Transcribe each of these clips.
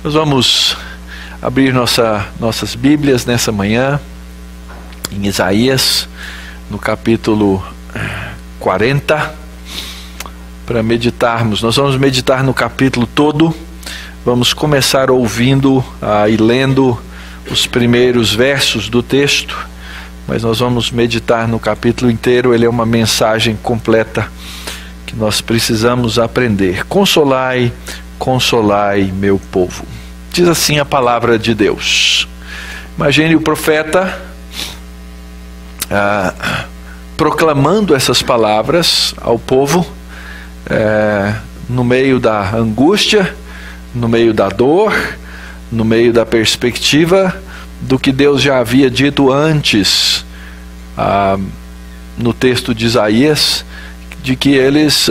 Nós vamos abrir nossas Bíblias nessa manhã, em Isaías, no capítulo 40, para meditarmos. Nós vamos meditar no capítulo todo. Vamos começar ouvindo e lendo os primeiros versos do texto, mas nós vamos meditar no capítulo inteiro. Ele é uma mensagem completa que nós precisamos aprender. Consolai, consolai meu povo. Diz assim a palavra de Deus. Imagine o profeta proclamando essas palavras ao povo, no meio da angústia, no meio da dor, no meio da perspectiva do que Deus já havia dito antes, no texto de Isaías, de que eles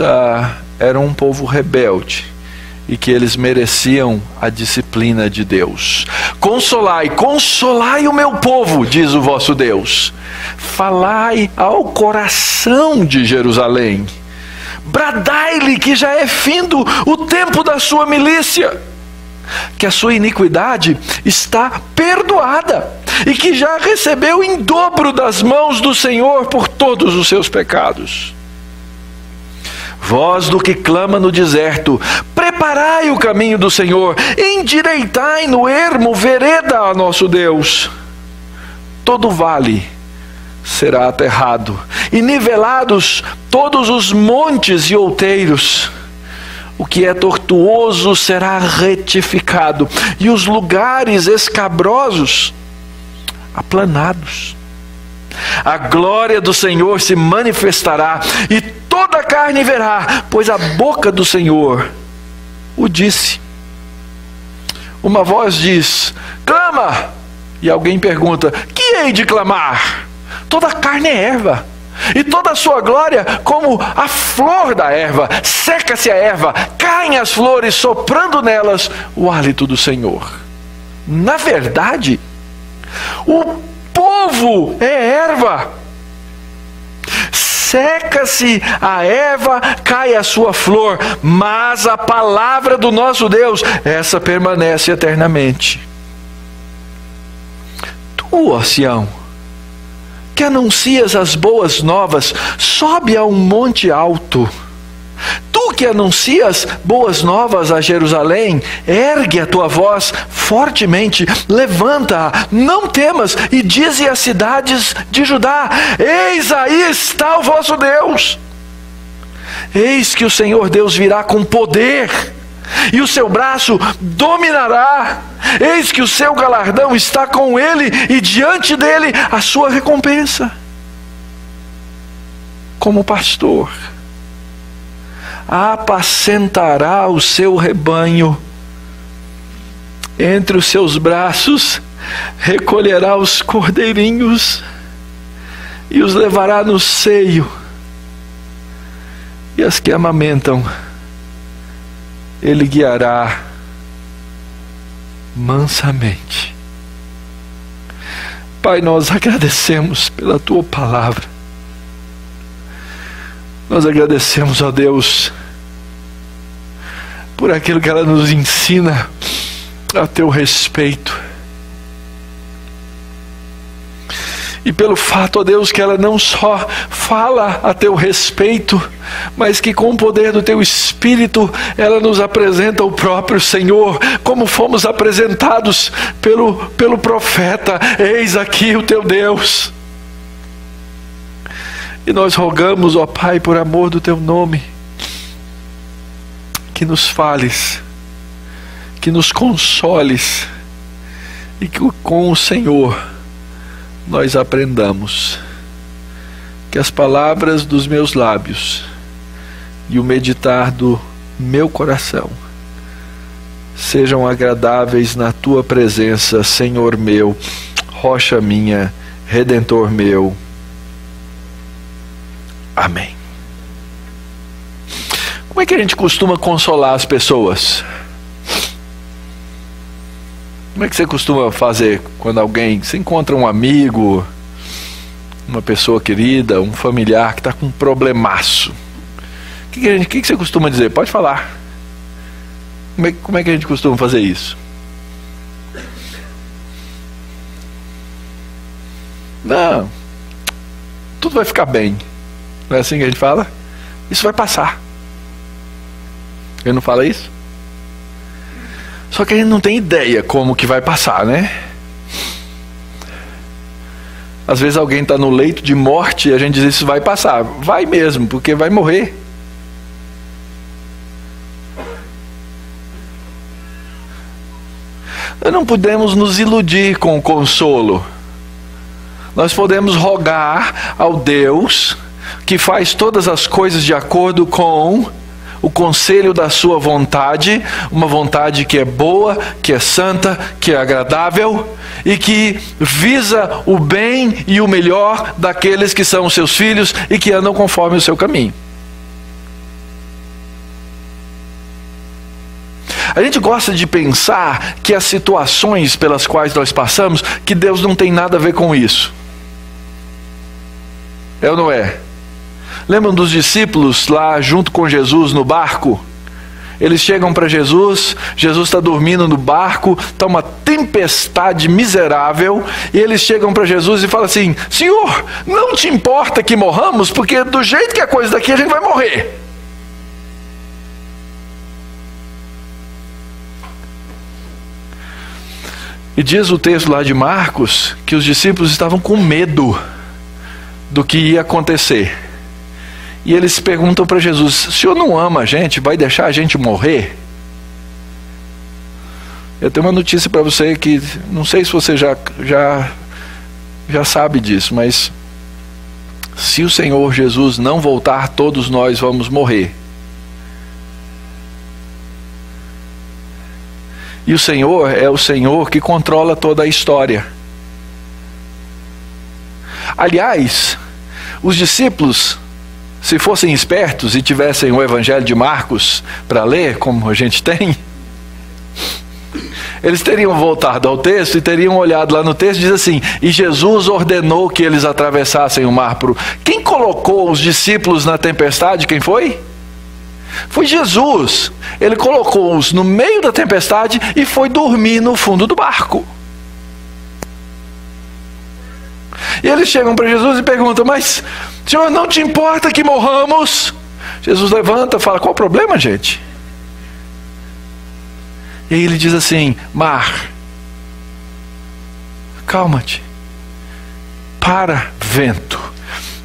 eram um povo rebelde e que eles mereciam a disciplina de Deus. Consolai, consolai o meu povo, diz o vosso Deus. Falai ao coração de Jerusalém. Bradai-lhe que já é findo o tempo da sua milícia, que a sua iniquidade está perdoada e que já recebeu em dobro das mãos do Senhor por todos os seus pecados. Voz do que clama no deserto, preparai o caminho do Senhor, endireitai no ermo vereda a nosso Deus. Todo vale será aterrado, e nivelados todos os montes e outeiros. O que é tortuoso será retificado, e os lugares escabrosos aplanados. A glória do Senhor se manifestará, e toda a carne verá, pois a boca do Senhor o disse. Uma voz diz: clama! E alguém pergunta: que hei de clamar? Toda a carne é erva, e toda a sua glória como a flor da erva. Seca-se a erva, caem as flores, soprando nelas o hálito do Senhor. Na verdade, o povo é erva. Seca-se a erva, cai a sua flor, mas a palavra do nosso Deus, essa permanece eternamente. Tu, ó Sião, que anuncias as boas novas, sobe a um monte alto. Tu que anuncias boas novas a Jerusalém, ergue a tua voz fortemente, levanta-a, não temas, e dize às cidades de Judá: eis aí está o vosso Deus. Eis que o Senhor Deus virá com poder, e o seu braço dominará. Eis que o seu galardão está com ele, e diante dele a sua recompensa. Como pastor, apacentará o seu rebanho, entre os seus braços recolherá os cordeirinhos e os levará no seio, e as que amamentam ele guiará mansamente. Pai, nós agradecemos pela tua palavra. Nós agradecemos, ó Deus, por aquilo que ela nos ensina a teu respeito. E pelo fato, ó Deus, que ela não só fala a teu respeito, mas que com o poder do teu Espírito, ela nos apresenta o próprio Senhor, como fomos apresentados pelo profeta: eis aqui o teu Deus. E nós rogamos, ó Pai, por amor do teu nome, que nos fales, que nos consoles, e que com o Senhor nós aprendamos. Que as palavras dos meus lábios e o meditar do meu coração sejam agradáveis na tua presença, Senhor meu, rocha minha, Redentor meu. Amém. Como é que a gente costuma consolar as pessoas? Como é que você costuma fazer quando você encontra um amigo, uma pessoa querida, um familiar que está com um problemaço? O que você costuma dizer? Pode falar. Como é que a gente costuma fazer isso? Não, tudo vai ficar bem. Não é assim que a gente fala? Isso vai passar. Ele não fala isso? Só que a gente não tem ideia como que vai passar, né? Às vezes alguém está no leito de morte e a gente diz, isso vai passar. Vai mesmo, porque vai morrer. Nós não podemos nos iludir com o consolo. Nós podemos rogar ao Deus que faz todas as coisas de acordo com o conselho da sua vontade, uma vontade que é boa, que é santa, que é agradável e que visa o bem e o melhor daqueles que são os seus filhos e que andam conforme o seu caminho. A gente gosta de pensar que as situações pelas quais nós passamos, que Deus não tem nada a ver com isso. É ou não é? Lembram dos discípulos lá junto com Jesus no barco? Eles chegam para Jesus, Jesus está dormindo no barco, está uma tempestade miserável, e eles chegam para Jesus e falam assim, Senhor, não te importa que morramos, porque do jeito que é a coisa daqui a gente vai morrer. E diz o texto lá de Marcos que os discípulos estavam com medo do que ia acontecer. E eles perguntam para Jesus, o Senhor não ama a gente? Vai deixar a gente morrer? Eu tenho uma notícia para você que, não sei se você já sabe disso, mas se o Senhor Jesus não voltar, todos nós vamos morrer. E o Senhor é o Senhor que controla toda a história. Aliás, os discípulos, se fossem espertos e tivessem o Evangelho de Marcos para ler, como a gente tem, eles teriam voltado ao texto e teriam olhado lá no texto e diz assim, e Jesus ordenou que eles atravessassem o mar. Quem colocou os discípulos na tempestade, quem foi? Foi Jesus. Ele colocou-os no meio da tempestade e foi dormir no fundo do barco. E eles chegam para Jesus e perguntam, mas Senhor, não te importa que morramos? Jesus levanta e fala, qual o problema, gente? E aí ele diz assim, mar, calma-te, para, vento.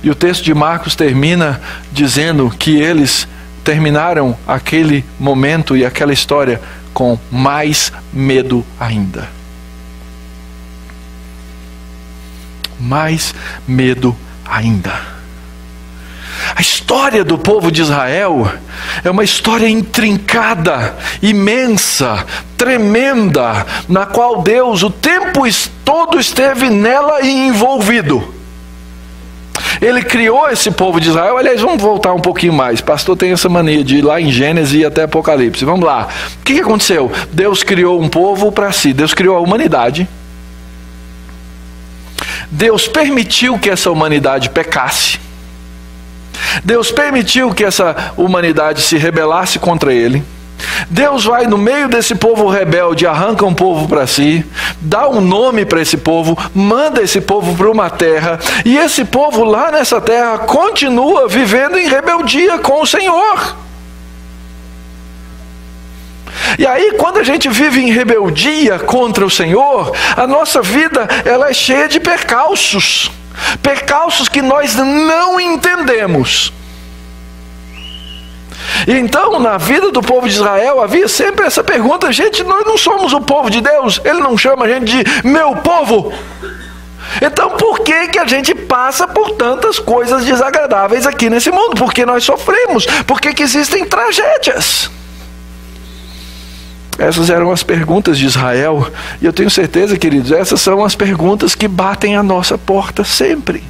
E o texto de Marcos termina dizendo que eles terminaram aquele momento e aquela história com mais medo ainda. Mais medo ainda. A história do povo de Israel é uma história intrincada, imensa, tremenda, na qual Deus o tempo todo esteve nela e envolvido. Ele criou esse povo de Israel. Aliás, vamos voltar um pouquinho mais. Pastor tem essa mania de ir lá em Gênesis e até Apocalipse. Vamos lá. O que aconteceu? Deus criou um povo para si. Deus criou a humanidade. Deus permitiu que essa humanidade pecasse. Deus permitiu que essa humanidade se rebelasse contra Ele. Deus vai no meio desse povo rebelde, arranca um povo para si, dá um nome para esse povo, manda esse povo para uma terra, e esse povo lá nessa terra continua vivendo em rebeldia com o Senhor. E aí, quando a gente vive em rebeldia contra o Senhor, a nossa vida ela é cheia de percalços que nós não entendemos. Então, na vida do povo de Israel, havia sempre essa pergunta, gente, nós não somos o povo de Deus, Ele não chama a gente de meu povo. Então, por que a gente passa por tantas coisas desagradáveis aqui nesse mundo? Por que nós sofremos? Por que existem tragédias? Essas eram as perguntas de Israel, e eu tenho certeza, queridos, essas são as perguntas que batem à nossa porta sempre.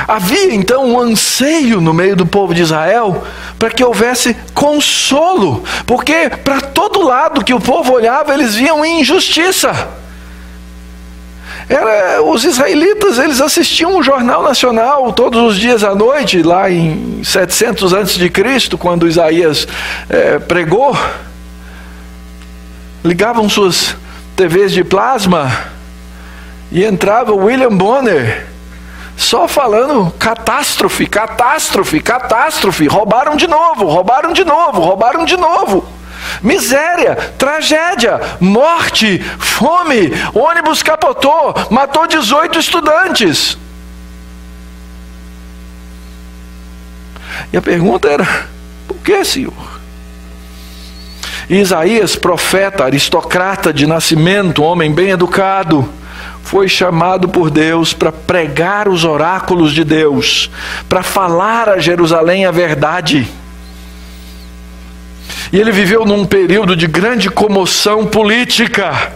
Havia então um anseio no meio do povo de Israel para que houvesse consolo, porque para todo lado que o povo olhava, eles viam injustiça. Os israelitas, eles assistiam o Jornal Nacional todos os dias à noite, lá em 700 a.C., quando Isaías pregou. Ligavam suas TVs de plasma E entrava William Bonner, só falando catástrofe, catástrofe, catástrofe. Roubaram de novo, roubaram de novo, roubaram de novo. Miséria, tragédia, morte, fome, ônibus capotou, matou 18 estudantes. E a pergunta era: por que, Senhor? Isaías, profeta, aristocrata de nascimento, homem bem educado, foi chamado por Deus para pregar os oráculos de Deus, para falar a Jerusalém a verdade. E ele viveu num período de grande comoção política,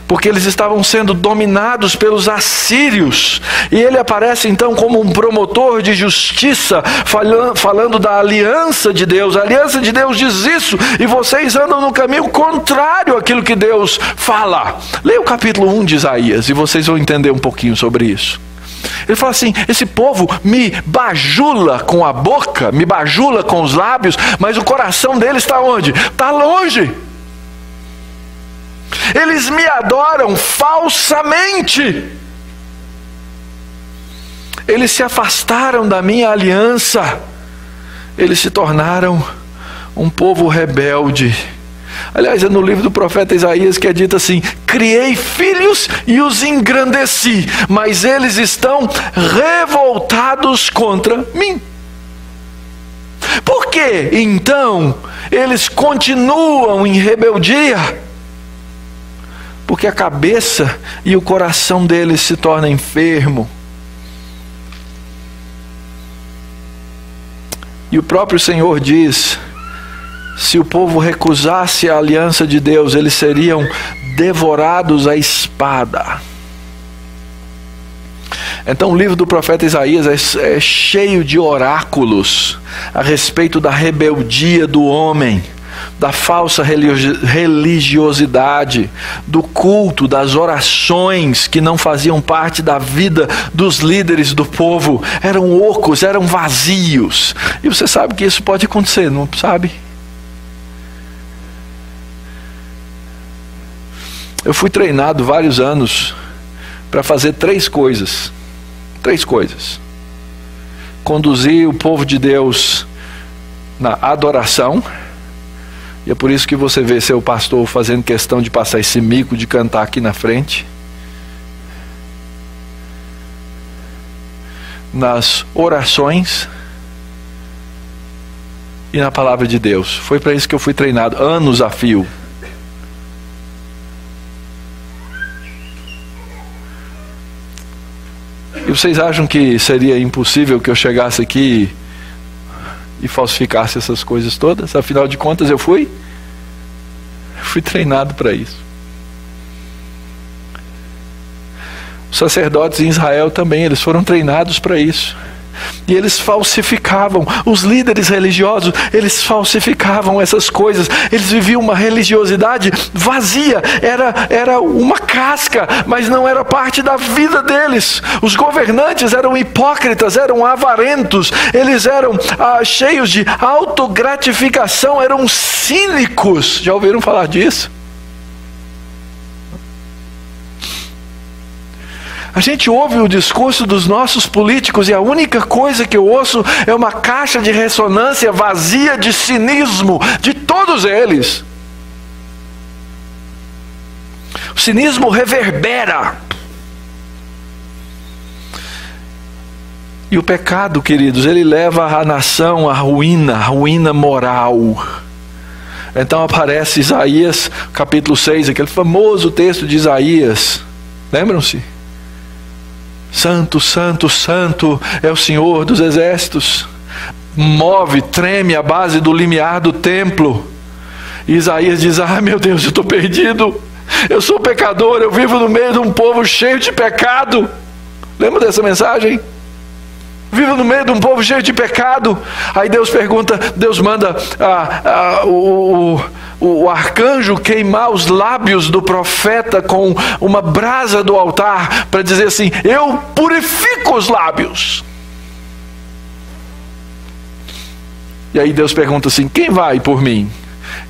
porque eles estavam sendo dominados pelos assírios. E ele aparece então como um promotor de justiça, falando da aliança de Deus. A aliança de Deus diz isso, e vocês andam no caminho contrário àquilo que Deus fala. Leia o capítulo 1 de Isaías e vocês vão entender um pouquinho sobre isso. Ele fala assim: esse povo me bajula com a boca, me bajula com os lábios, mas o coração deles está onde? Está longe. Eles me adoram falsamente. Eles se afastaram da minha aliança. Eles se tornaram um povo rebelde. Aliás, é no livro do profeta Isaías que é dito assim: criei filhos e os engrandeci, mas eles estão revoltados contra mim. Por que então eles continuam em rebeldia? Porque a cabeça e o coração deles se tornam enfermos. E o próprio Senhor diz: se o povo recusasse a aliança de Deus, eles seriam devorados à espada. Então o livro do profeta Isaías é cheio de oráculos a respeito da rebeldia do homem, da falsa religiosidade, do culto, das orações que não faziam parte da vida dos líderes do povo. Eram ocos, eram vazios. E você sabe que isso pode acontecer, não sabe? Eu fui treinado vários anos para fazer três coisas. Conduzir o povo de Deus na adoração. E é por isso que você vê seu pastor fazendo questão de passar esse mico de cantar aqui na frente. Nas orações e na palavra de Deus. Foi para isso que eu fui treinado, anos a fio. E vocês acham que seria impossível que eu chegasse aqui e falsificasse essas coisas todas? Afinal de contas eu fui treinado para isso. Os sacerdotes em Israel também, eles foram treinados para isso. E eles falsificavam, os líderes religiosos, eles falsificavam essas coisas. Eles viviam uma religiosidade vazia, era uma casca, mas não era parte da vida deles. Os governantes eram hipócritas, eram avarentos, eles eram cheios de autogratificação, eram cínicos. Já ouviram falar disso? A gente ouve o discurso dos nossos políticos e a única coisa que eu ouço é uma caixa de ressonância vazia de cinismo de todos eles. O cinismo reverbera. E o pecado, queridos, ele leva a nação à ruína moral. Então aparece Isaías capítulo 6, aquele famoso texto de Isaías. Lembram-se? Santo, santo, santo é o Senhor dos exércitos. Treme a base do limiar do templo. E Isaías diz: meu Deus, eu estou perdido. Eu sou pecador, eu vivo no meio de um povo cheio de pecado. Lembra dessa mensagem? Vivo no meio de um povo cheio de pecado. Aí Deus manda o arcanjo queimar os lábios do profeta com uma brasa do altar, para dizer assim: eu purifico os lábios. E aí Deus pergunta assim: quem vai por mim?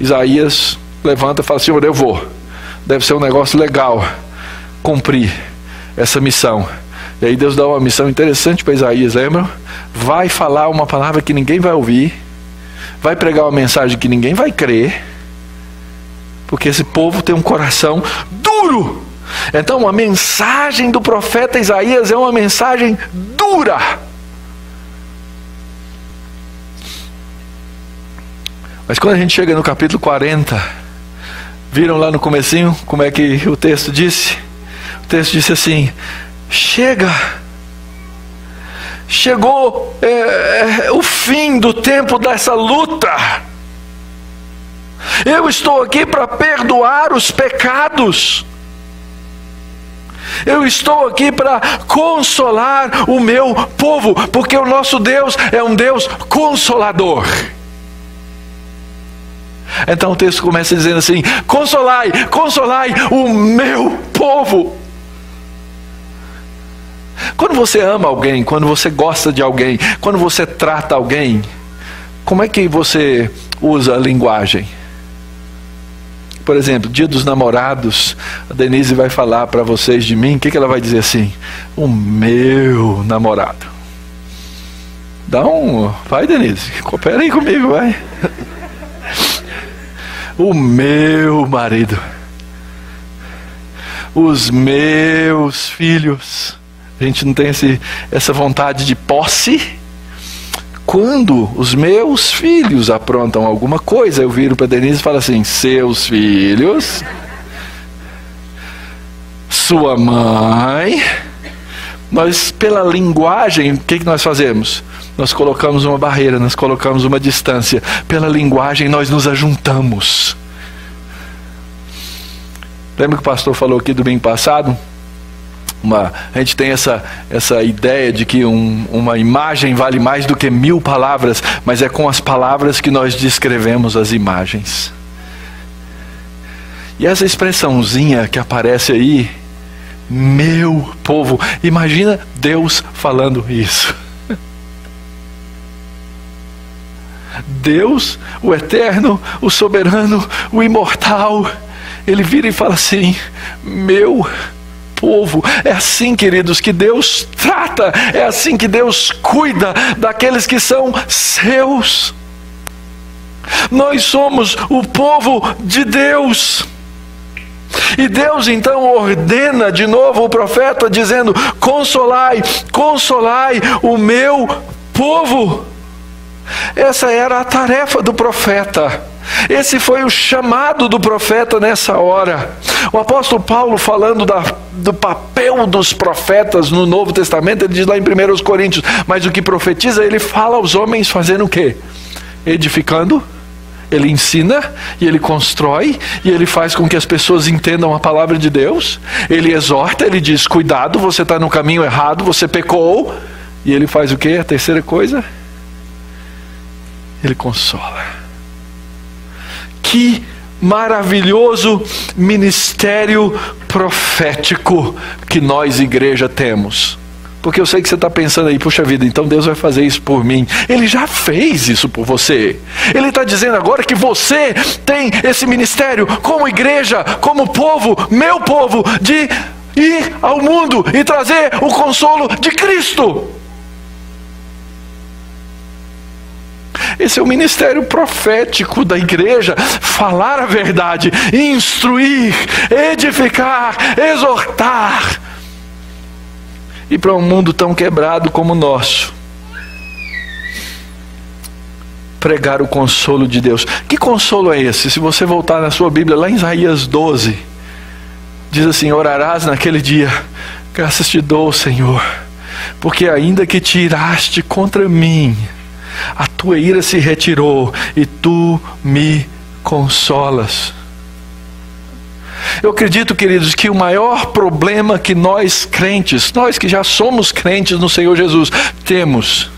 Isaías levanta e fala: Senhor, eu vou. Deve ser um negócio legal cumprir essa missão. E aí Deus dá uma missão interessante para Isaías, lembram? Vai falar uma palavra que ninguém vai ouvir, vai pregar uma mensagem que ninguém vai crer, porque esse povo tem um coração duro. Então a mensagem do profeta Isaías é uma mensagem dura. Mas quando a gente chega no capítulo 40, viram lá no comecinho como é que o texto disse? O texto disse assim: chegou o fim do tempo dessa luta. Eu estou aqui para perdoar os pecados. Eu estou aqui para consolar o meu povo, porque o nosso Deus é um Deus consolador. Então o texto começa dizendo assim: consolai o meu povo. Quando você ama alguém, quando você gosta de alguém, quando você trata alguém, como é que você usa a linguagem? Por exemplo, Dia dos Namorados, a Denise vai falar para vocês de mim, o que ela vai dizer assim? O meu namorado. Vai, Denise, coopera aí comigo, vai. O meu marido. Os meus filhos. A gente não tem essa vontade de posse. Quando os meus filhos aprontam alguma coisa, eu viro para Denise e falo assim: seus filhos, sua mãe. Nós, pela linguagem, o que nós fazemos? Nós colocamos uma barreira, nós colocamos uma distância. Pela linguagem nós nos ajuntamos. Lembra que o pastor falou aqui domingo passado? A gente tem essa ideia de que uma imagem vale mais do que 1000 palavras, mas é com as palavras que nós descrevemos as imagens. E essa expressãozinha que aparece aí, meu povo, imagina Deus falando isso. Deus, o eterno, o soberano, o imortal, ele vira e fala assim: meu povo. É assim, queridos, que Deus trata, é assim que Deus cuida daqueles que são seus. Nós somos o povo de Deus. E Deus então ordena de novo o profeta dizendo: consolai o meu povo. Essa era a tarefa do profeta. Esse foi o chamado do profeta nessa hora. O apóstolo Paulo, falando do papel dos profetas no Novo Testamento, ele diz lá em 1 Coríntios: mas o que profetiza, ele fala aos homens fazendo o quê? Edificando. Ele ensina e ele constrói e ele faz com que as pessoas entendam a palavra de Deus. Ele exorta, ele diz: cuidado, você está no caminho errado, você pecou. E ele faz o quê? A terceira coisa? Ele consola. Que maravilhoso ministério profético que nós, igreja, temos. Porque eu sei que você está pensando aí: puxa vida, então Deus vai fazer isso por mim. Ele já fez isso por você. Ele está dizendo agora que você tem esse ministério como igreja, como povo, meu povo, de ir ao mundo e trazer o consolo de Cristo. Esse é o ministério profético da igreja: falar a verdade, instruir, edificar, exortar. E para um mundo tão quebrado como o nosso, pregar o consolo de Deus. Que consolo é esse? Se você voltar na sua Bíblia, lá em Isaías 12, diz assim: orarás naquele dia: graças te dou, Senhor, porque ainda que te iraste contra mim, a tua ira se retirou e tu me consolas. Eu acredito, queridos, que o maior problema que nós crentes, nós que já somos crentes no Senhor Jesus, temos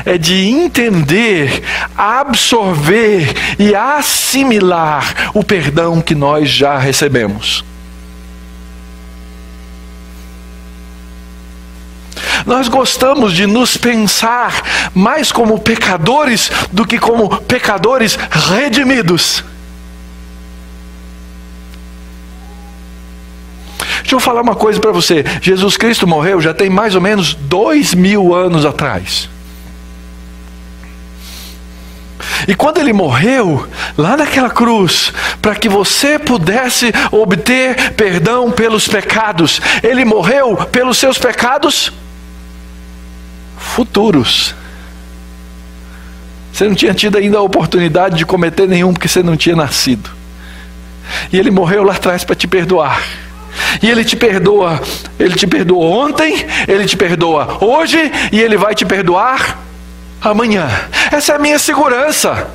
é de entender, absorver e assimilar o perdão que nós já recebemos. Nós gostamos de nos pensar mais como pecadores do que como pecadores redimidos. Deixa eu falar uma coisa para você. Jesus Cristo morreu já tem mais ou menos 2000 anos atrás. E quando ele morreu, lá naquela cruz, para que você pudesse obter perdão pelos pecados, ele morreu pelos seus pecados futuros. Você não tinha tido ainda a oportunidade de cometer nenhum, porque você não tinha nascido. E ele morreu lá atrás para te perdoar. E ele te perdoa. Ele te perdoou ontem, ele te perdoa hoje, e ele vai te perdoar amanhã. Essa é a minha segurança.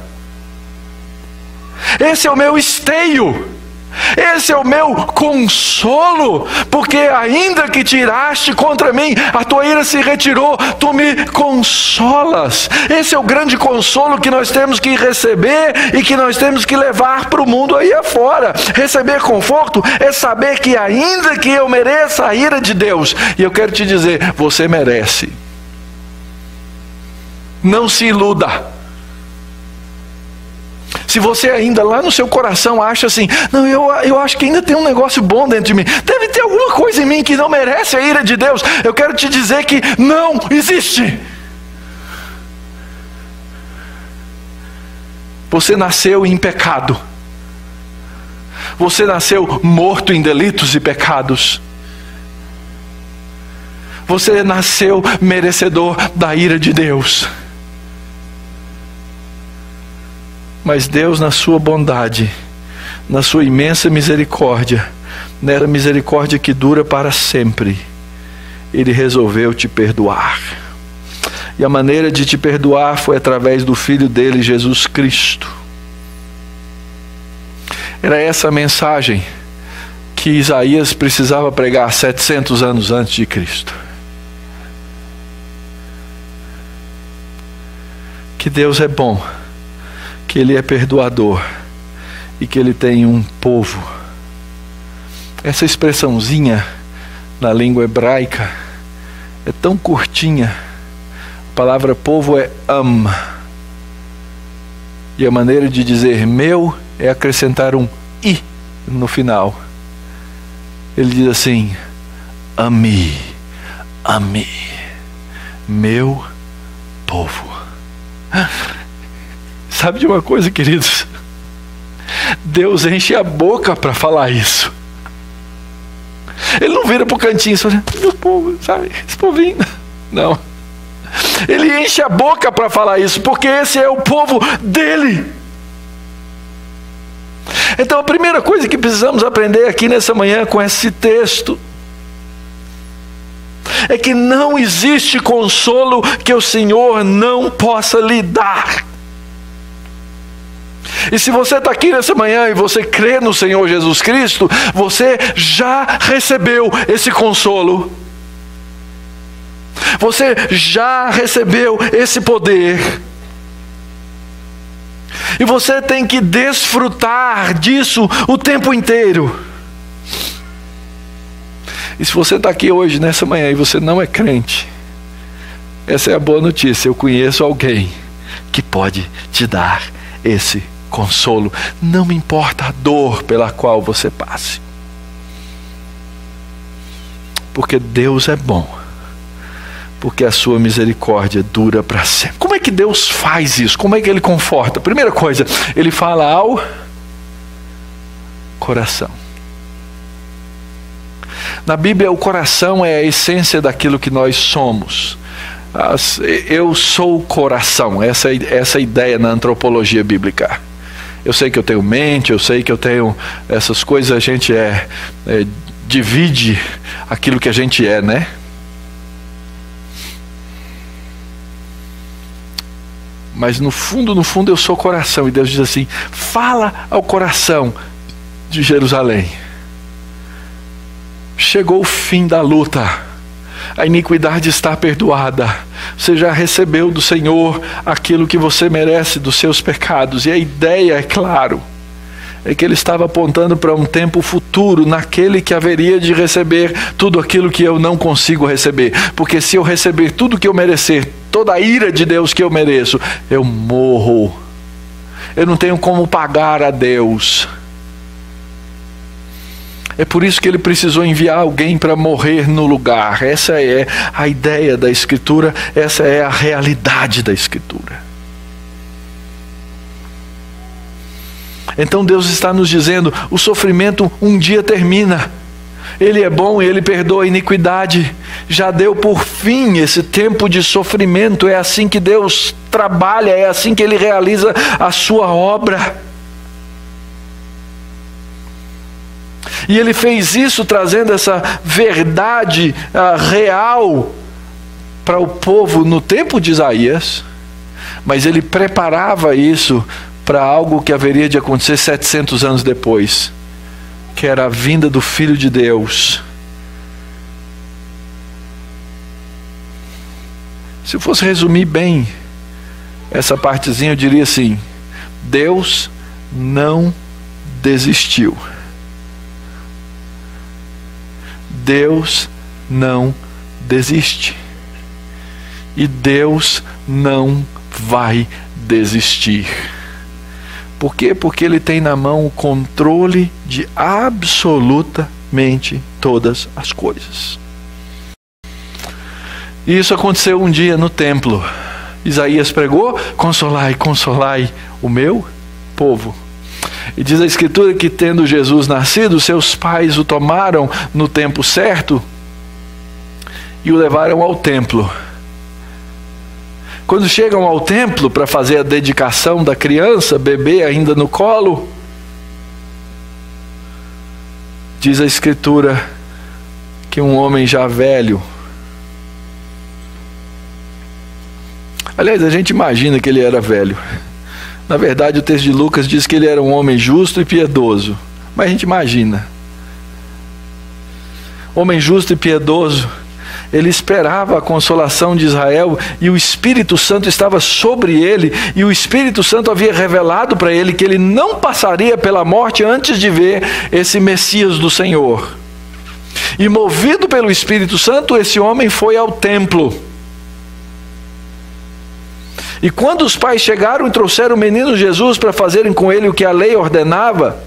Esse é o meu esteio. Esse é o meu consolo. Porque ainda que tiraste contra mim, a tua ira se retirou, tu me consolas. Esse é o grande consolo que nós temos que receber e que nós temos que levar para o mundo aí afora. Receber conforto é saber que ainda que eu mereça a ira de Deus, e eu quero te dizer, você merece. Não se iluda. Se você ainda lá no seu coração acha assim, não, eu acho que ainda tem um negócio bom dentro de mim, deve ter alguma coisa em mim que não merece a ira de Deus, eu quero te dizer que não existe. Você nasceu em pecado. Você nasceu morto em delitos e pecados. Você nasceu merecedor da ira de Deus. Mas Deus, na sua bondade, na sua imensa misericórdia, nessa misericórdia que dura para sempre, Ele resolveu te perdoar. E a maneira de te perdoar foi através do Filho dele, Jesus Cristo. Era essa a mensagem que Isaías precisava pregar 700 anos antes de Cristo. Que Deus é bom, que Ele é perdoador e que Ele tem um povo. Essa expressãozinha na língua hebraica é tão curtinha. A palavra povo é am. E a maneira de dizer meu é acrescentar um i no final. Ele diz assim: ami, ami, meu povo. Sabe de uma coisa, queridos? Deus enche a boca para falar isso. Ele não vira para o cantinho e fala, meu povo, sabe, esse povinho. Não. Ele enche a boca para falar isso, porque esse é o povo dele. Então a primeira coisa que precisamos aprender aqui nessa manhã com esse texto é que não existe consolo que o Senhor não possa lhe dar. E se você está aqui nessa manhã e você crê no Senhor Jesus Cristo, você já recebeu esse consolo. Você já recebeu esse poder. E você tem que desfrutar disso o tempo inteiro. E se você está aqui hoje, nessa manhã, e você não é crente, essa é a boa notícia. Eu conheço alguém que pode te dar esse consolo. Não me importa a dor pela qual você passe. Porque Deus é bom. Porque a sua misericórdia dura para sempre. Como é que Deus faz isso? Como é que Ele conforta? Primeira coisa, Ele fala ao coração. Na Bíblia, o coração é a essência daquilo que nós somos. Eu sou o coração, essa é a ideia na antropologia bíblica. Eu sei que eu tenho mente, eu sei que eu tenho essas coisas, a gente divide aquilo que a gente é, né? Mas no fundo eu sou coração. E Deus diz assim: fala ao coração de Jerusalém. Chegou o fim da luta. A iniquidade está perdoada. Você já recebeu do Senhor aquilo que você merece dos seus pecados. E a ideia, é claro, é que Ele estava apontando para um tempo futuro, naquele que haveria de receber tudo aquilo que eu não consigo receber. Porque se eu receber tudo que eu merecer, toda a ira de Deus que eu mereço, eu morro. Eu não tenho como pagar a Deus. É por isso que ele precisou enviar alguém para morrer no lugar. Essa é a ideia da Escritura, essa é a realidade da Escritura. Então Deus está nos dizendo, o sofrimento um dia termina. Ele é bom e Ele perdoa a iniquidade. Já deu por fim esse tempo de sofrimento. É assim que Deus trabalha, é assim que Ele realiza a sua obra. E Ele fez isso trazendo essa verdade real para o povo no tempo de Isaías, mas Ele preparava isso para algo que haveria de acontecer 700 anos depois, que era a vinda do Filho de Deus. Se eu fosse resumir bem essa partezinha, eu diria assim: Deus não desistiu. Deus não desiste. E Deus não vai desistir. Por quê? Porque Ele tem na mão o controle de absolutamente todas as coisas. E isso aconteceu um dia no templo. Isaías pregou: consolai, consolai o meu povo. E diz a Escritura que, tendo Jesus nascido, seus pais o tomaram no tempo certo e o levaram ao templo. Quando chegam ao templo para fazer a dedicação da criança, bebê ainda no colo, diz a Escritura que um homem já velho, aliás, a gente imagina que ele era velho. Na verdade, o texto de Lucas diz que ele era um homem justo e piedoso. Mas a gente imagina. Homem justo e piedoso, ele esperava a consolação de Israel e o Espírito Santo estava sobre ele, e o Espírito Santo havia revelado para ele que ele não passaria pela morte antes de ver esse Messias do Senhor. E movido pelo Espírito Santo, esse homem foi ao templo. E quando os pais chegaram e trouxeram o menino Jesus para fazerem com ele o que a lei ordenava,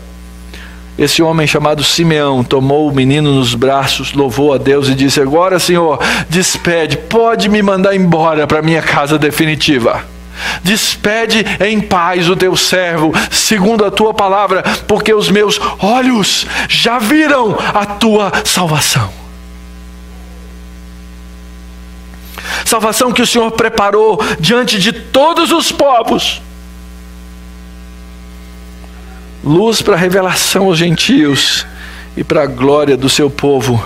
esse homem chamado Simeão tomou o menino nos braços, louvou a Deus e disse: agora, Senhor, despede, pode me mandar embora para minha casa definitiva. Despede em paz o teu servo, segundo a tua palavra, porque os meus olhos já viram a tua salvação. Salvação que o Senhor preparou diante de todos os povos. Luz para a revelação aos gentios e para a glória do seu povo.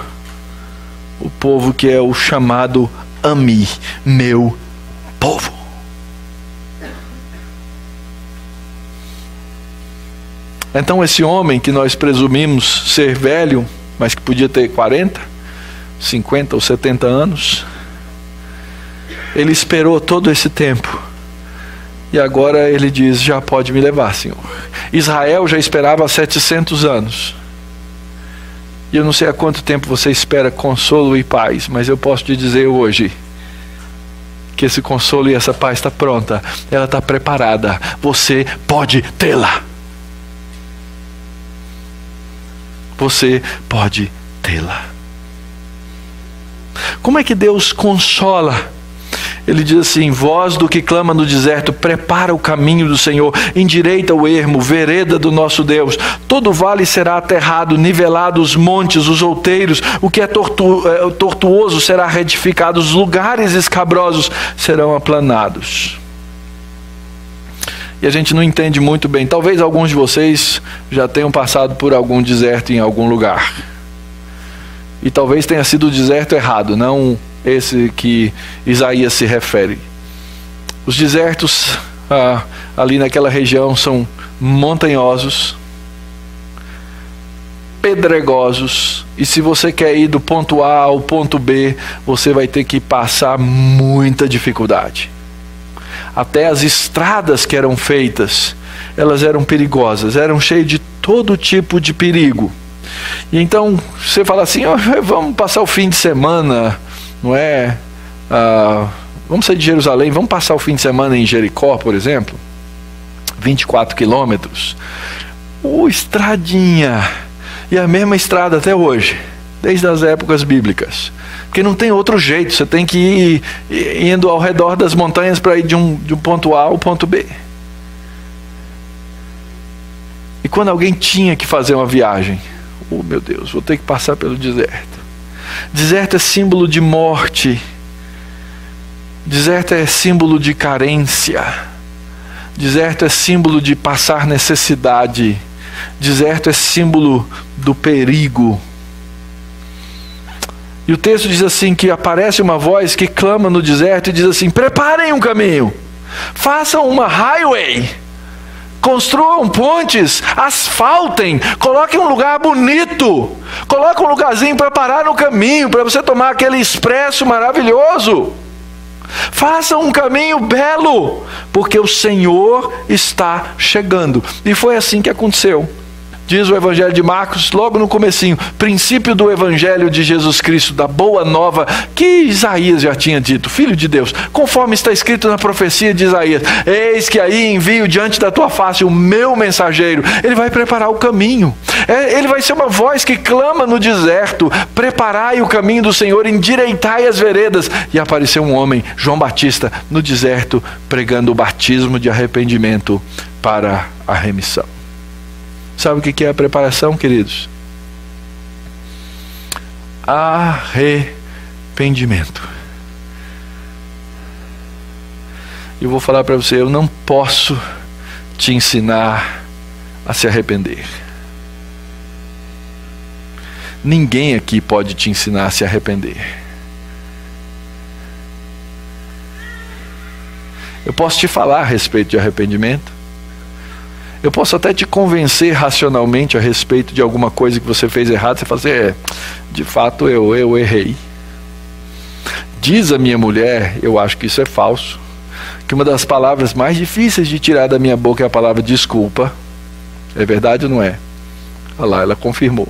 O povo que é o chamado Ami, meu povo. Então esse homem que nós presumimos ser velho, mas que podia ter 40, 50 ou 70 anos, ele esperou todo esse tempo. E agora ele diz: já pode me levar, Senhor. Israel já esperava há 700 anos. E eu não sei há quanto tempo você espera consolo e paz, mas eu posso te dizer hoje que esse consolo e essa paz está pronta. Ela está preparada. Você pode tê-la. Você pode tê-la. Como é que Deus consola? Ele diz assim: voz do que clama no deserto, prepara o caminho do Senhor, endireita o ermo, vereda do nosso Deus. Todo vale será aterrado, nivelado os montes, os outeiros, o que é tortuoso será retificado, os lugares escabrosos serão aplanados. E a gente não entende muito bem. Talvez alguns de vocês já tenham passado por algum deserto em algum lugar. E talvez tenha sido o deserto errado, não esse que Isaías se refere. Os desertos ali naquela região são montanhosos, pedregosos, e se você quer ir do ponto A ao ponto B, você vai ter que passar muita dificuldade. Até as estradas que eram feitas, elas eram perigosas, eram cheias de todo tipo de perigo. E então você fala assim: vamos passar o fim de semana, não é? Vamos sair de Jerusalém, vamos passar o fim de semana em Jericó, por exemplo, 24 quilômetros, estradinha. E a mesma estrada até hoje, desde as épocas bíblicas. Porque não tem outro jeito, você tem que ir indo ao redor das montanhas para ir de um ponto A ao ponto B. E quando alguém tinha que fazer uma viagem, oh meu Deus, vou ter que passar pelo deserto. Deserto é símbolo de morte. Deserto é símbolo de carência. Deserto é símbolo de passar necessidade. Deserto é símbolo do perigo. E o texto diz assim, que aparece uma voz que clama no deserto e diz assim: preparem um caminho, façam uma highway, construam pontes, asfaltem, coloquem um lugar bonito, coloquem um lugarzinho para parar no caminho, para você tomar aquele expresso maravilhoso. Façam um caminho belo, porque o Senhor está chegando. E foi assim que aconteceu. Diz o Evangelho de Marcos, logo no comecinho, princípio do Evangelho de Jesus Cristo, da boa nova, que Isaías já tinha dito, Filho de Deus, conforme está escrito na profecia de Isaías: eis que aí envio diante da tua face o meu mensageiro. Ele vai preparar o caminho. Ele vai ser uma voz que clama no deserto: preparai o caminho do Senhor, endireitai as veredas. E apareceu um homem, João Batista, no deserto, pregando o batismo de arrependimento para a remissão. Sabe o que é a preparação, queridos? Arrependimento. Eu vou falar para você, eu não posso te ensinar a se arrepender. Ninguém aqui pode te ensinar a se arrepender. Eu posso te falar a respeito de arrependimento. Eu posso até te convencer racionalmente a respeito de alguma coisa que você fez errado. Você fala assim: de fato eu errei. Diz a minha mulher, eu acho que isso é falso, que uma das palavras mais difíceis de tirar da minha boca é a palavra desculpa. É verdade ou não é? Olha lá, ela confirmou.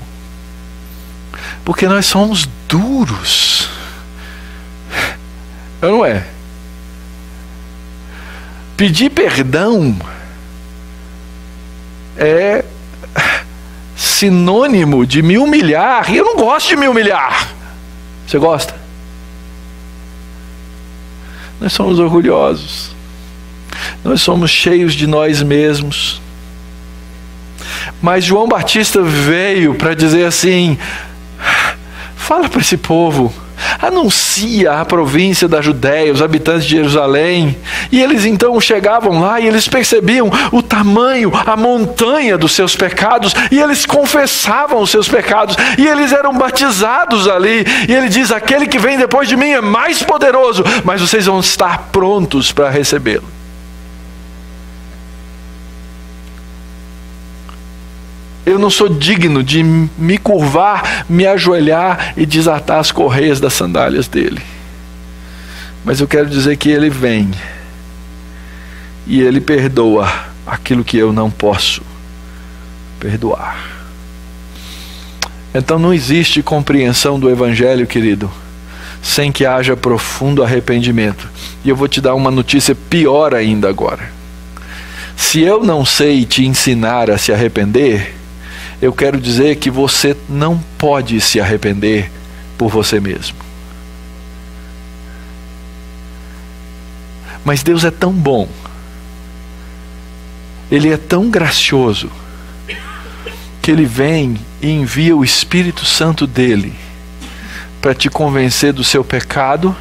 Porque nós somos duros. Não é? Pedir perdão é sinônimo de me humilhar. E eu não gosto de me humilhar. Você gosta? Nós somos orgulhosos. Nós somos cheios de nós mesmos. Mas João Batista veio para dizer assim: fala para esse povo, anuncia a província da Judéia, os habitantes de Jerusalém. E eles então chegavam lá e eles percebiam o tamanho, a montanha dos seus pecados, e eles confessavam os seus pecados, e eles eram batizados ali. E ele diz: aquele que vem depois de mim é mais poderoso, mas vocês vão estar prontos para recebê-lo. Eu não sou digno de me curvar, me ajoelhar e desatar as correias das sandálias dele. Mas eu quero dizer que ele vem e ele perdoa aquilo que eu não posso perdoar. Então não existe compreensão do Evangelho, querido, sem que haja profundo arrependimento. E eu vou te dar uma notícia pior ainda agora. Se eu não sei te ensinar a se arrepender, eu quero dizer que você não pode se arrepender por você mesmo. Mas Deus é tão bom, Ele é tão gracioso, que Ele vem e envia o Espírito Santo dEle para te convencer do seu pecado,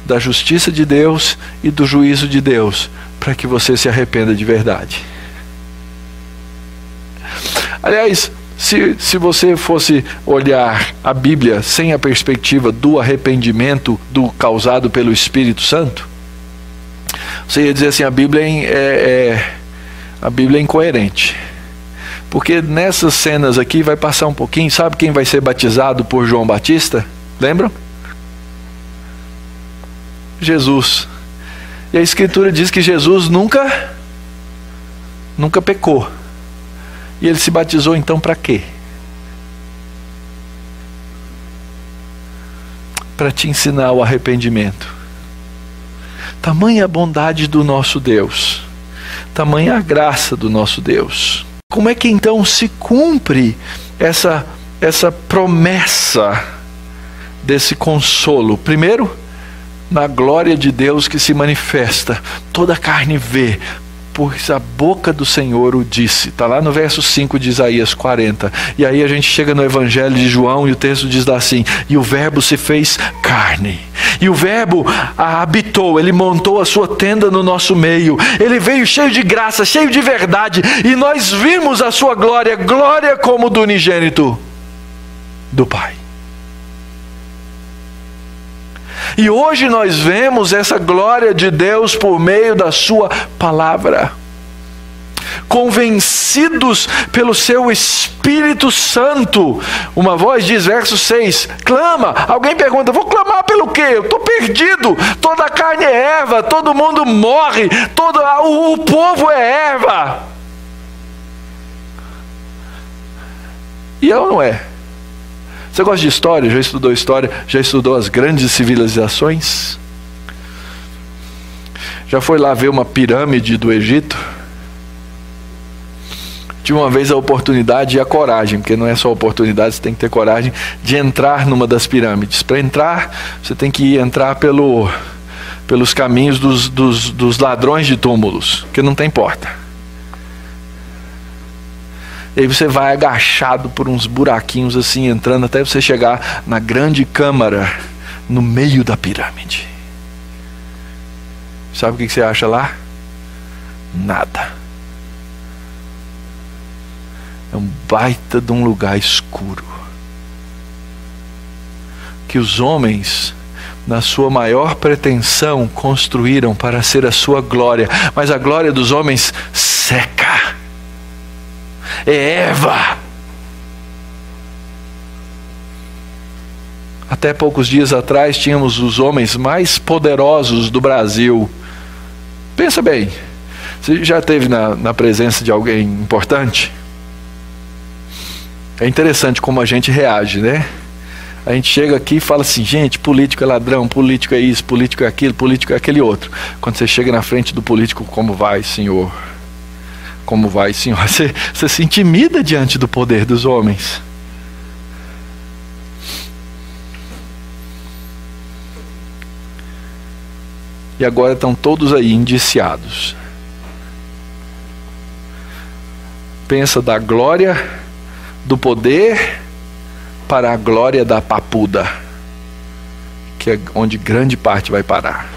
da justiça de Deus e do juízo de Deus, para que você se arrependa de verdade. Aliás, se você fosse olhar a Bíblia sem a perspectiva do arrependimento causado pelo Espírito Santo, você ia dizer assim: a Bíblia é incoerente. Porque nessas cenas aqui vai passar um pouquinho. Sabe quem vai ser batizado por João Batista? Lembram? Jesus. E a Escritura diz que Jesus nunca pecou. E ele se batizou então para quê? Para te ensinar o arrependimento. Tamanha a bondade do nosso Deus, tamanha a graça do nosso Deus. Como é que então se cumpre essa essa promessa desse consolo. Primeiro, na glória de Deus que se manifesta. Toda a carne vê, pois a boca do Senhor o disse. Está lá no verso 5 de Isaías 40. E aí a gente chega no Evangelho de João e o texto diz assim: e o verbo se fez carne. E o verbo habitou, ele montou a sua tenda no nosso meio. Ele veio cheio de graça, cheio de verdade. E nós vimos a sua glória, glória como do unigênito do Pai. E hoje nós vemos essa glória de Deus por meio da sua palavra. Convencidos pelo seu Espírito Santo. Uma voz diz, verso 6, clama. Alguém pergunta, vou clamar pelo quê? Eu estou perdido. Toda a carne é erva, todo mundo morre, o povo é erva. E eu não é. Você gosta de história? Já estudou história? Já estudou as grandes civilizações? Já foi lá ver uma pirâmide do Egito? Tive uma vez a oportunidade e a coragem, porque não é só oportunidade, você tem que ter coragem de entrar numa das pirâmides. Para entrar, você tem que entrar pelos caminhos dos ladrões de túmulos, que não tem porta. E aí você vai agachado por uns buraquinhos assim, entrando até você chegar na grande câmara, no meio da pirâmide. Sabe o que você acha lá? Nada. É um baita de um lugar escuro. Que os homens, na sua maior pretensão, construíram para ser a sua glória. Mas a glória dos homens seca. É erva. Até poucos dias atrás tínhamos os homens mais poderosos do Brasil. Pensa bem, você já esteve na presença de alguém importante? É interessante como a gente reage, né? A gente chega aqui e fala assim, gente, político é ladrão, político é isso, político é aquilo, político é aquele outro. Quando você chega na frente do político, como vai, senhor? Como vai, senhor? Você se intimida diante do poder dos homens. E agora estão todos aí indiciados. Pensa da glória do poder para a glória da papuda, que é onde grande parte vai parar.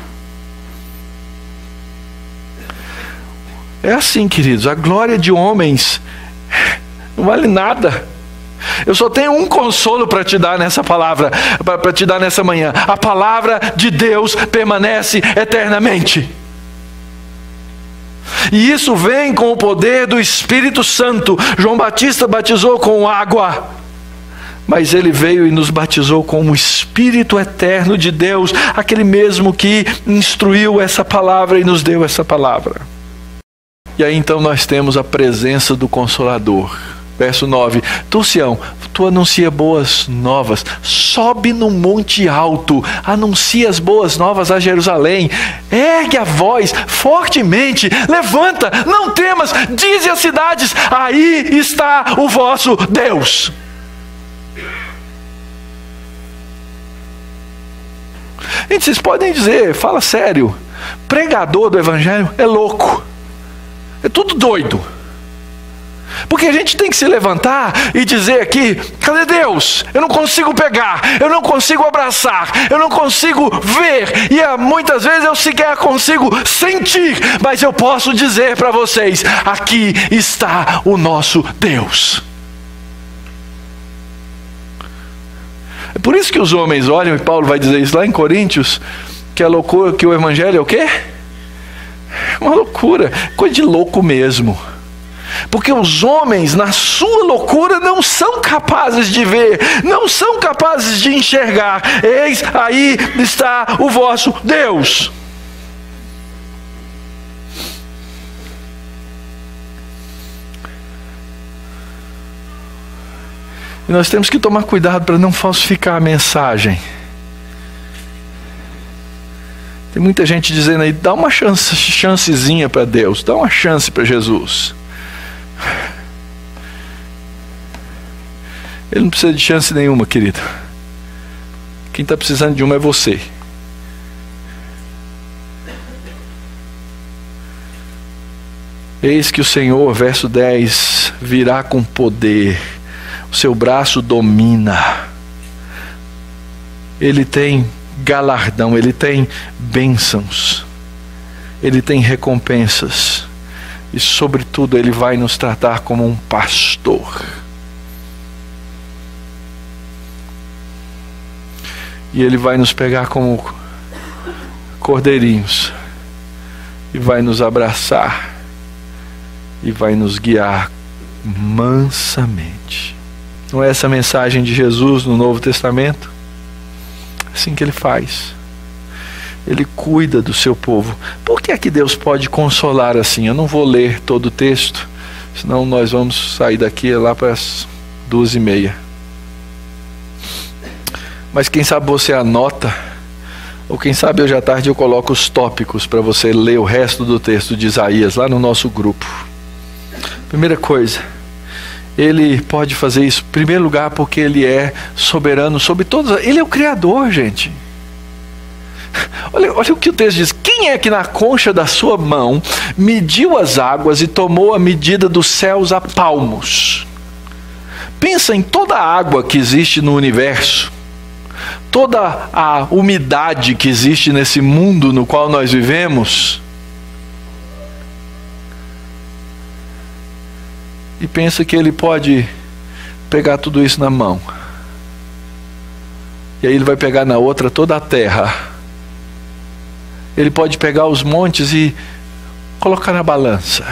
É assim, queridos, a glória de homens não vale nada. Eu só tenho um consolo para te dar nessa palavra, para te dar nessa manhã. A palavra de Deus permanece eternamente. E isso vem com o poder do Espírito Santo. João Batista batizou com água, mas ele veio e nos batizou com o Espírito eterno de Deus, aquele mesmo que instruiu essa palavra e nos deu essa palavra. E aí então nós temos a presença do Consolador. Verso 9, tu, Sião, tu anuncia boas novas, sobe no monte alto, anuncia as boas novas a Jerusalém, ergue a voz fortemente, levanta, não temas, dize às cidades, aí está o vosso Deus. Gente, vocês podem dizer, fala sério, pregador do Evangelho é louco, é tudo doido. Porque a gente tem que se levantar e dizer aqui, cadê Deus? Eu não consigo pegar, eu não consigo abraçar, eu não consigo ver, e muitas vezes eu sequer consigo sentir, mas eu posso dizer para vocês, aqui está o nosso Deus. É por isso que os homens olham, e Paulo vai dizer isso lá em Coríntios, que a loucura, que o Evangelho é o quê? Uma loucura, coisa de louco mesmo. Porque os homens, na sua loucura, não são capazes de ver, não são capazes de enxergar. Eis, aí está o vosso Deus. E nós temos que tomar cuidado para não falsificar a mensagem. Tem muita gente dizendo aí, dá uma chancezinha para Deus, dá uma chance para Jesus. Ele não precisa de chance nenhuma, querido. Quem está precisando de uma é você. Eis que o Senhor, verso 10, virá com poder, o seu braço domina. Ele tem galardão, ele tem bênçãos, ele tem recompensas. E sobretudo ele vai nos tratar como um pastor. E ele vai nos pegar como cordeirinhos. E vai nos abraçar. E vai nos guiar mansamente. Não é essa a mensagem de Jesus no Novo Testamento? É assim que ele faz. Ele cuida do seu povo. Por que é que Deus pode consolar assim? Eu não vou ler todo o texto, senão nós vamos sair daqui lá para as 2:30. Mas quem sabe você anota, ou quem sabe hoje à tarde eu coloco os tópicos para você ler o resto do texto de Isaías lá no nosso grupo. Primeira coisa, ele pode fazer isso, em primeiro lugar, porque ele é soberano sobre todos. Ele é o Criador, gente. Olha o que o texto diz. Quem é que na concha da sua mão mediu as águas e tomou a medida dos céus a palmos? Pensa em toda a água que existe no universo, toda a umidade que existe nesse mundo no qual nós vivemos. E pensa que ele pode pegar tudo isso na mão. E aí ele vai pegar na outra toda a terra. Ele pode pegar os montes e colocar na balança.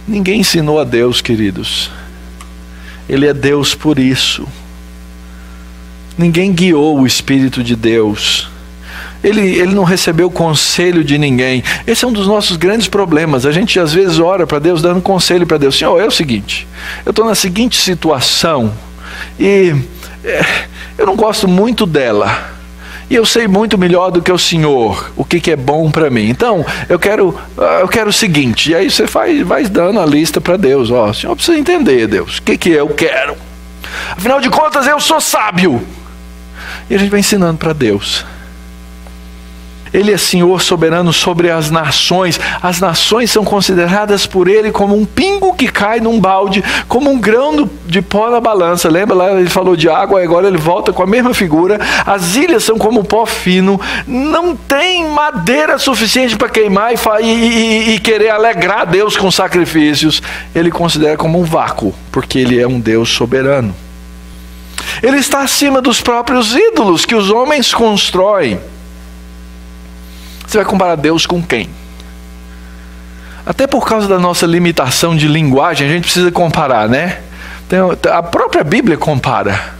Ninguém ensinou a Deus, queridos. Ele é Deus por isso. Ninguém guiou o Espírito de Deus. Ele não recebeu conselho de ninguém. Esse é um dos nossos grandes problemas. A gente às vezes ora para Deus, dando conselho para Deus. Senhor, é o seguinte, eu estou na seguinte situação e eu não gosto muito dela. E eu sei muito melhor do que o Senhor o que é bom para mim. Então, eu quero o seguinte. E aí você vai dando a lista para Deus. Ó, o Senhor precisa entender, Deus, o que eu quero. Afinal de contas, eu sou sábio. E a gente vai ensinando para Deus. Ele é Senhor soberano sobre as nações. As nações são consideradas por Ele como um pingo que cai num balde, como um grão de pó na balança. Lembra lá, ele falou de água, agora ele volta com a mesma figura. As ilhas são como pó fino. Não tem madeira suficiente para queimar e querer alegrar Deus com sacrifícios. Ele considera como um vácuo, porque Ele é um Deus soberano. Ele está acima dos próprios ídolos que os homens constroem. Você vai comparar Deus com quem? Até por causa da nossa limitação de linguagem, a gente precisa comparar, né? A própria Bíblia compara.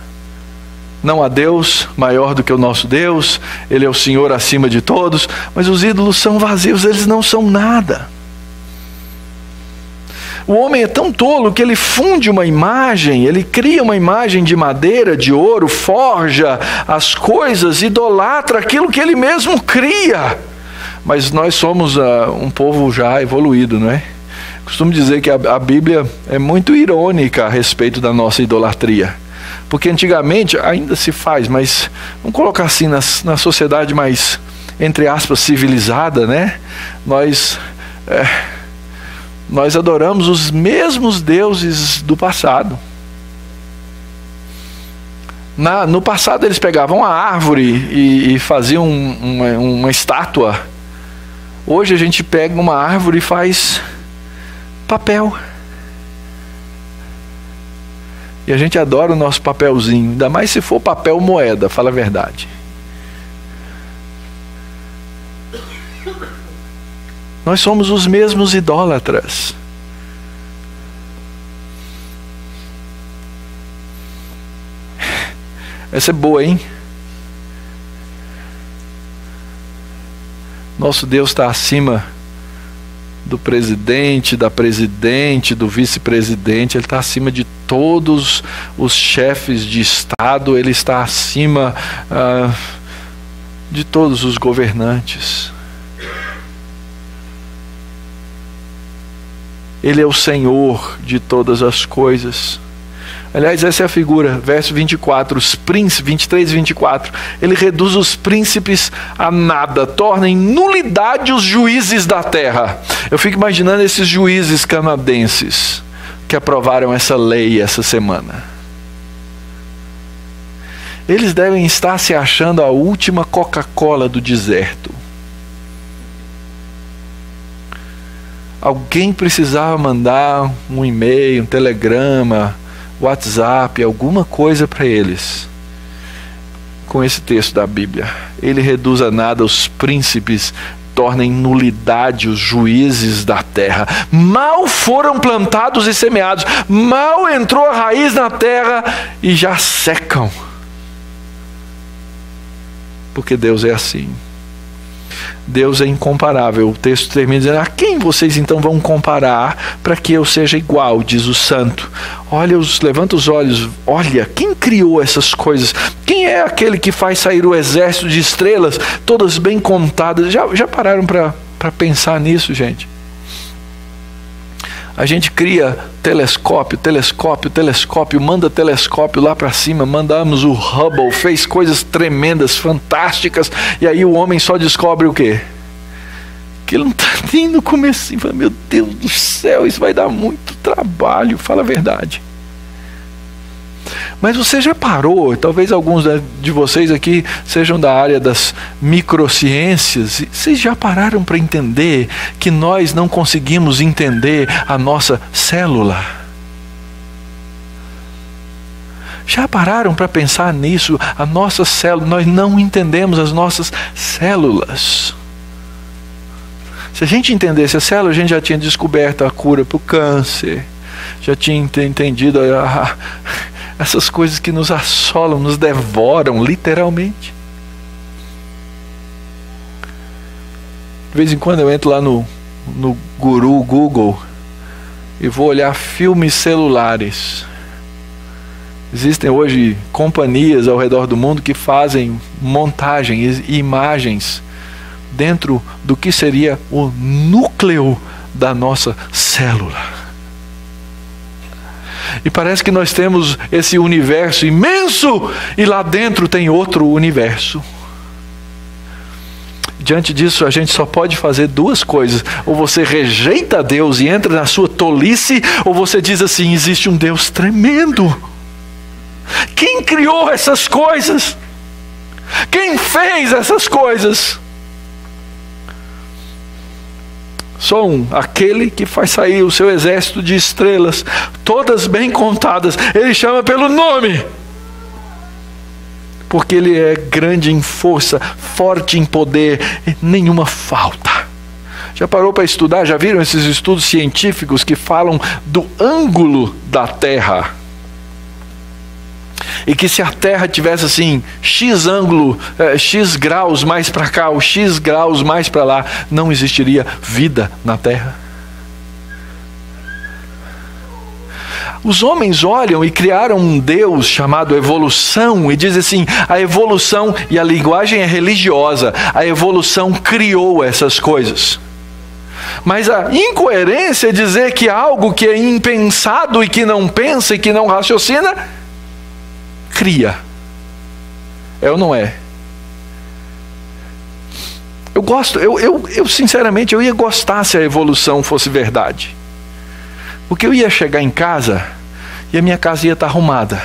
Não há Deus maior do que o nosso Deus, Ele é o Senhor acima de todos, mas os ídolos são vazios, eles não são nada. O homem é tão tolo que ele funde uma imagem, ele cria uma imagem de madeira, de ouro, forja as coisas, idolatra aquilo que ele mesmo cria. Mas nós somos um povo já evoluído, não é? Costumo dizer que a Bíblia é muito irônica a respeito da nossa idolatria. Porque antigamente ainda se faz, mas vamos colocar assim, na sociedade mais, entre aspas, civilizada, né? Nós adoramos os mesmos deuses do passado. No passado eles pegavam a árvore e faziam uma estátua. Hoje a gente pega uma árvore e faz papel. E a gente adora o nosso papelzinho, ainda mais se for papel moeda, fala a verdade. Nós somos os mesmos idólatras. Essa é boa, hein? Nosso Deus está acima do presidente, da presidente, do vice-presidente. Ele está acima de todos os chefes de Estado. Ele está acima de todos os governantes. Ele é o Senhor de todas as coisas. Aliás, essa é a figura, verso 24, os príncipes, 23 e 24. Ele reduz os príncipes a nada, torna em nulidade os juízes da terra. Eu fico imaginando esses juízes canadenses que aprovaram essa lei essa semana. Eles devem estar se achando a última Coca-Cola do deserto. Alguém precisava mandar um e-mail, um telegrama, WhatsApp, alguma coisa para eles. Com esse texto da Bíblia. Ele reduz a nada os príncipes, torna em nulidade os juízes da terra. Mal foram plantados e semeados, mal entrou a raiz na terra e já secam. Porque Deus é assim. Deus é incomparável. O texto termina dizendo: a quem vocês então vão comparar para que eu seja igual, diz o santo. Levanta os olhos, olha, quem criou essas coisas? Quem é aquele que faz sair o exército de estrelas, todas bem contadas? Já pararam para pensar nisso, gente? A gente cria telescópio, manda telescópio lá para cima, mandamos o Hubble, fez coisas tremendas, fantásticas, e aí o homem só descobre o quê? Que ele não está nem no começo. Fala, meu Deus do céu, isso vai dar muito trabalho, fala a verdade. Mas você já parou, talvez alguns de vocês aqui sejam da área das microciências, vocês já pararam para entender que nós não conseguimos entender a nossa célula? Já pararam para pensar nisso? A nossa célula, nós não entendemos as nossas células. Se a gente entendesse a célula, a gente já tinha descoberto a cura para o câncer, já tinha entendido essas coisas que nos assolam, nos devoram, literalmente. De vez em quando eu entro lá no Google e vou olhar filmes celulares. Existem hoje companhias ao redor do mundo que fazem montagens e imagens dentro do que seria o núcleo da nossa célula. E parece que nós temos esse universo imenso e lá dentro tem outro universo. Diante disso, a gente só pode fazer duas coisas: ou você rejeita Deus e entra na sua tolice, ou você diz assim: existe um Deus tremendo. Quem criou essas coisas? Quem fez essas coisas? Só aquele que faz sair o seu exército de estrelas, todas bem contadas. Ele chama pelo nome, porque ele é grande em força, forte em poder, e nenhuma falta. Já parou para estudar? Já viram esses estudos científicos que falam do ângulo da Terra? E que se a Terra tivesse assim, X ângulo, X graus mais para cá, ou X graus mais para lá, não existiria vida na Terra. Os homens olham e criaram um Deus chamado evolução e dizem assim: a evolução, e a linguagem é religiosa, a evolução criou essas coisas. Mas a incoerência é dizer que algo que é impensado e que não pensa e que não raciocina, cria. É ou não é? Eu gosto, eu sinceramente, eu ia gostar se a evolução fosse verdade. Porque eu ia chegar em casa e a minha casa ia estar arrumada.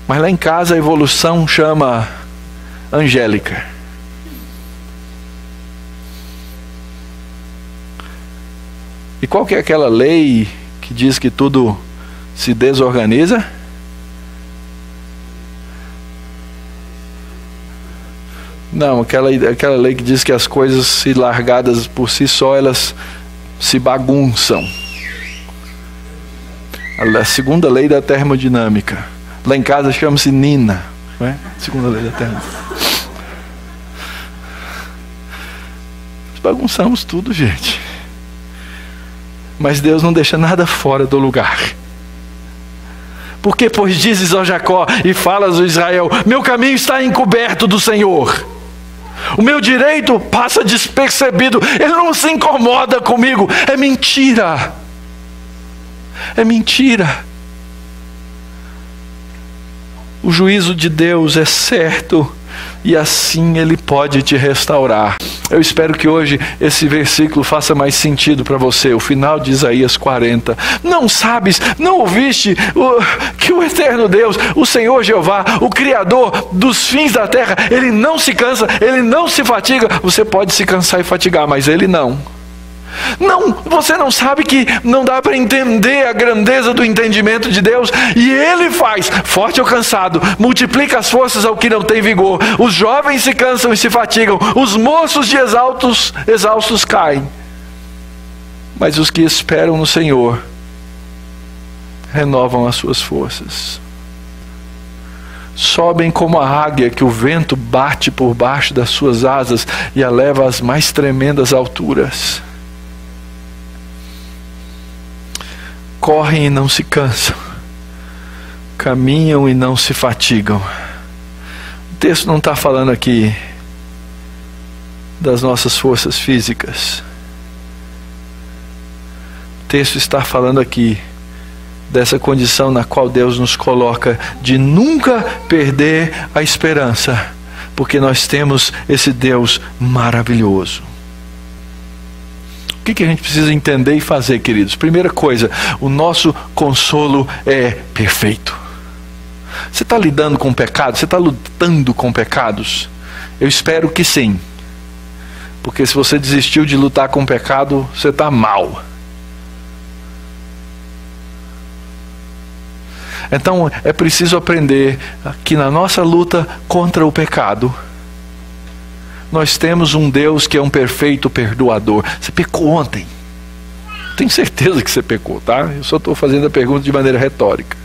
Mas lá em casa a evolução chama Angélica. E qual que é aquela lei que diz que tudo se desorganiza? Não, aquela lei que diz que as coisas, se largadas por si só, elas se bagunçam. A segunda lei da termodinâmica. Lá em casa chama-se Nina, não é? Segunda lei da termodinâmica. Nós bagunçamos tudo, gente. Mas Deus não deixa nada fora do lugar. Porque, pois dizes ao Jacó e falas ao Israel: meu caminho está encoberto do Senhor. O meu direito passa despercebido. Ele não se incomoda comigo. É mentira. É mentira. O juízo de Deus é certo e assim Ele pode te restaurar. Eu espero que hoje esse versículo faça mais sentido para você, o final de Isaías 40. Não sabes, não ouviste que o eterno Deus, o Senhor Jeová, o Criador dos fins da terra, Ele não se cansa, Ele não se fatiga. Você pode se cansar e fatigar, mas Ele não. Não, você não sabe que não dá para entender a grandeza do entendimento de Deus, e Ele faz forte ou cansado, multiplica as forças ao que não tem vigor. Os jovens se cansam e se fatigam, os moços de exaustos caem, mas os que esperam no Senhor renovam as suas forças. Sobem como a águia que o vento bate por baixo das suas asas e a leva às mais tremendas alturas. Correm e não se cansam, caminham e não se fatigam. O texto não está falando aqui das nossas forças físicas. O texto está falando aqui dessa condição na qual Deus nos coloca, de nunca perder a esperança, porque nós temos esse Deus maravilhoso. O que a gente precisa entender e fazer, queridos? Primeira coisa, o nosso consolo é perfeito. Você está lidando com pecado? Você está lutando com pecados? Eu espero que sim. Porque se você desistiu de lutar com pecado, você está mal. Então é preciso aprender que na nossa luta contra o pecado, nós temos um Deus que é um perfeito perdoador. Você pecou ontem. Tenho certeza que você pecou, tá? Eu só estou fazendo a pergunta de maneira retórica.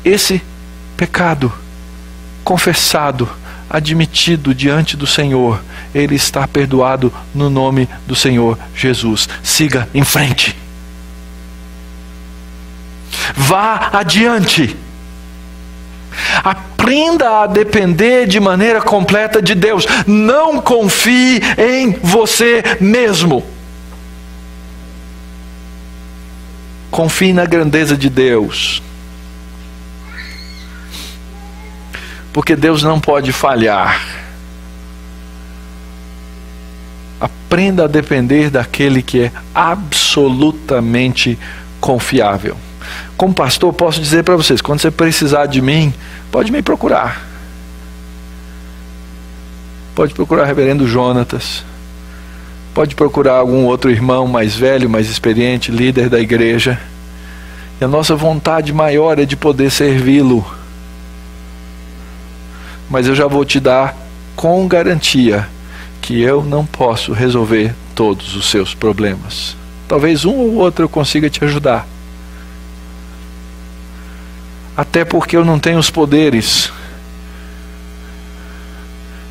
Esse pecado confessado, admitido diante do Senhor, ele está perdoado no nome do Senhor Jesus. Siga em frente. Vá adiante. Aprenda a depender de maneira completa de Deus. Não confie em você mesmo. Confie na grandeza de Deus. Porque Deus não pode falhar. Aprenda a depender daquele que é absolutamente confiável. Como pastor, posso dizer para vocês, quando você precisar de mim, pode me procurar. Pode procurar o reverendo Jonatas. Pode procurar algum outro irmão mais velho, mais experiente, líder da igreja. E a nossa vontade maior é de poder servi-lo. Mas eu já vou te dar com garantia que eu não posso resolver todos os seus problemas. Talvez um ou outro eu consiga te ajudar. Até porque eu não tenho os poderes,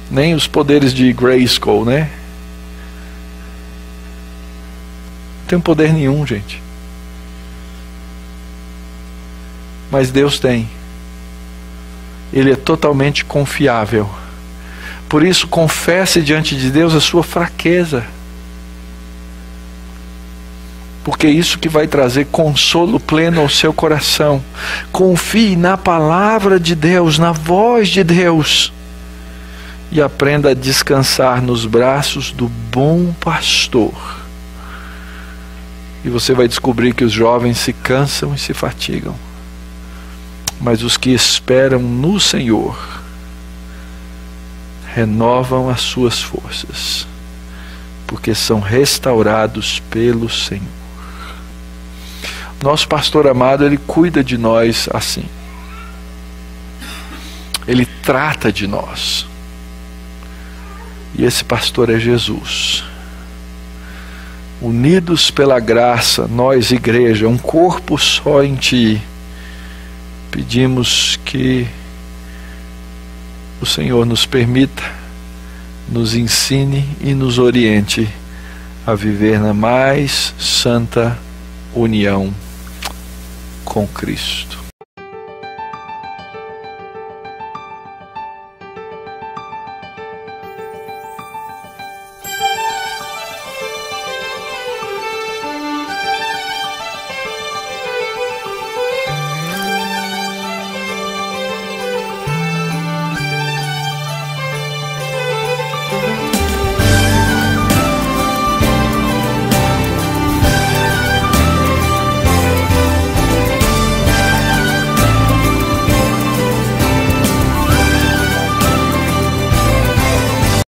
nem os poderes de Grayskull, né? Não tenho poder nenhum, gente. Mas Deus tem. Ele é totalmente confiável. Por isso, confesse diante de Deus a sua fraqueza. Porque é isso que vai trazer consolo pleno ao seu coração. Confie na palavra de Deus, na voz de Deus. E aprenda a descansar nos braços do bom pastor. E você vai descobrir que os jovens se cansam e se fatigam. Mas os que esperam no Senhor renovam as suas forças. Porque são restaurados pelo Senhor. Nosso pastor amado, ele cuida de nós assim. Ele trata de nós. E esse pastor é Jesus. Unidos pela graça, nós, igreja, um corpo só em Ti, pedimos que o Senhor nos permita, nos ensine e nos oriente a viver na mais santa união com Cristo.